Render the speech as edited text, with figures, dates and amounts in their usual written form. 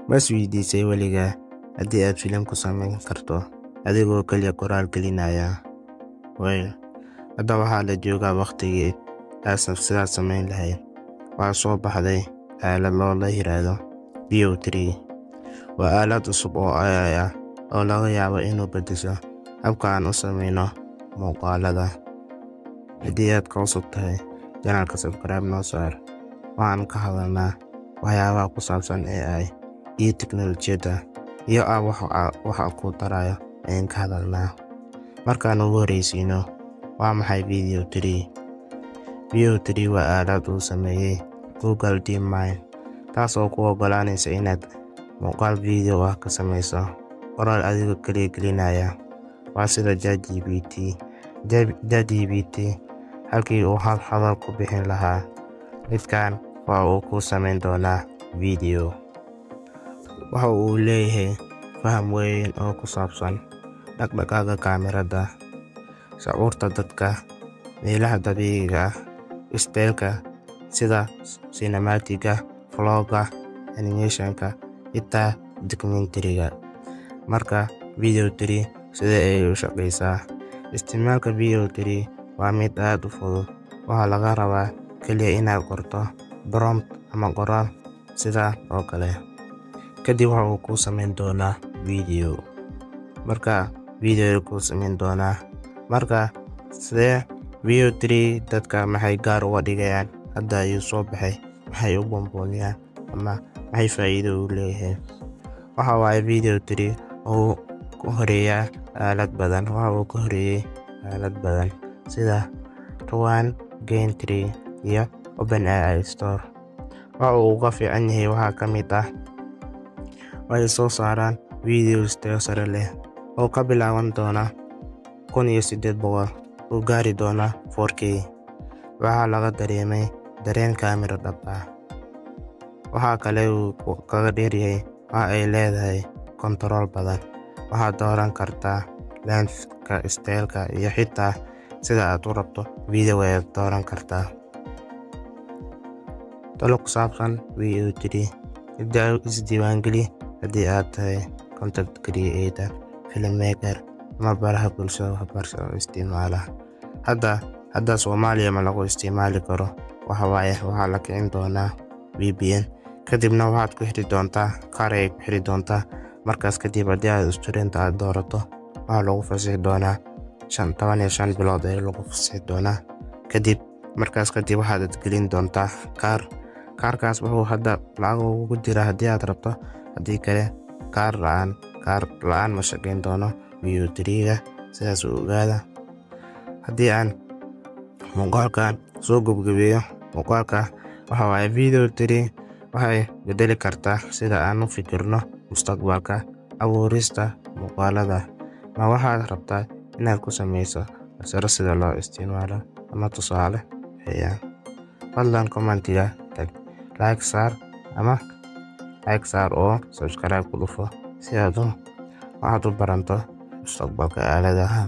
Ma isweydiisay weligaa haddii aad filim ku samayn karto adigoo kaliya qoraal gelinaya? Hadda waxaa la joogaa waqtigii aad sidaas samayn lahayd. Waxaa soo baxday aalad la yiraahdo VO3. Waa aalad cusub oo AI ah oo laga yaabo inuu beddesho habka aan u samayno muuqaalada. Haddii aad ka cusub tahay channelka, subscribe noo saar. Waxaan ka hadalnaa waxyaabaha ku saabsan AI iyo tiknoolajiyadda iyo waxa ku daraya ayaan ka hadalnaa. Markaan ugu horeysiino, waa maxay VO3? VO3 waa aalad uu sameeyay Google DeepMind, taas oo kuu oggolaanaysa inaad muuqaal video ah ka samayso qoraal adigoo kaliya gelinaya. Waa sida ChatGPT halkii uu hadal ku bixin lahaa. Midkaan waa uu ku samayn doonaa video. Waxa uu leeyahay faham weyn oo ku saabsan dhaqdhaqaaqa kaamirada, shucuurta dadka, meelaha dabiiciga ah, isteelka sida cinematiga, vlogga, animationka, xitaa documentary-ga. Marka VO3 sida ay u shaqeysaa. Isticmaalka VO3 waa mid aad u fudud. Waxaa laga rabaa kaliya inaad qorto prompt ama qoraal sida oo kale. Kadib waxa uu ku samayn doonaa video. Marka sidee VO3 dadka maxay gaar uga dhigayaan? Hadda ayuu soo baxay, maxay u buunbuuniyaan ama maxay faa'iido u leeyahay? Waxa waaye VO3 uu ka horeeyay aalad badan sida Tuan, Gain 3 iyo OpenAI Store. Waxa uu uga fiican yahay waxaa ka mid ah waxay soo saaraan videos tayo sare leh oo ka bilaaban doona 1800 oo gaari doona 4K. Waxaa laga dareemay dareen kaamiro dhab ah. Waxa kale uu kaga dheeryahay waxa ay leedahay control badan. Waxaad dooran kartaa lens-ka, isteelka iyo xitaa sida aad u rabto video ayaad dooran kartaa. Talo ku saabsan VO3: isdiiwaangeli haddii aad tahay content creator, filmmaker ama baraha bulshada waxbarasho isticmaala. Hadda Soomaaliya ma lagu isticmaali karo. Waxaa la kicin doonaa VPN, kadibna waxaad ku xiri doontaa kaar ay ku xiri doontaa. Markaas kadib haddii aad student aad doorato, waxaa lagu fasaxi doonaa 15 bilood ee lagu fasaxi doonaa. Markaas kadib waxaad gelin doontaa kaarkaas wuxuu hadda lacag ugu jira haddii aad rabto. Haddii kale kaar la'aan ma shaqeyn doono VO3-ga. sidaas u ogaada. Haddii aan muuqaalkan soo gabagabeeyo, muuqaalka waxa waaye VO3 waxay bedeli kartaa sida aan u fikirno mustaqbalka abuurista muuqaalada. Ma waxaad rabtaa inaad ku samayso casharro sida loo isticmaalo ama tusaale fadlan commentiga tag like saar oo subscribe ku dhufo si aad u baranto mustaqbalka aaladaha.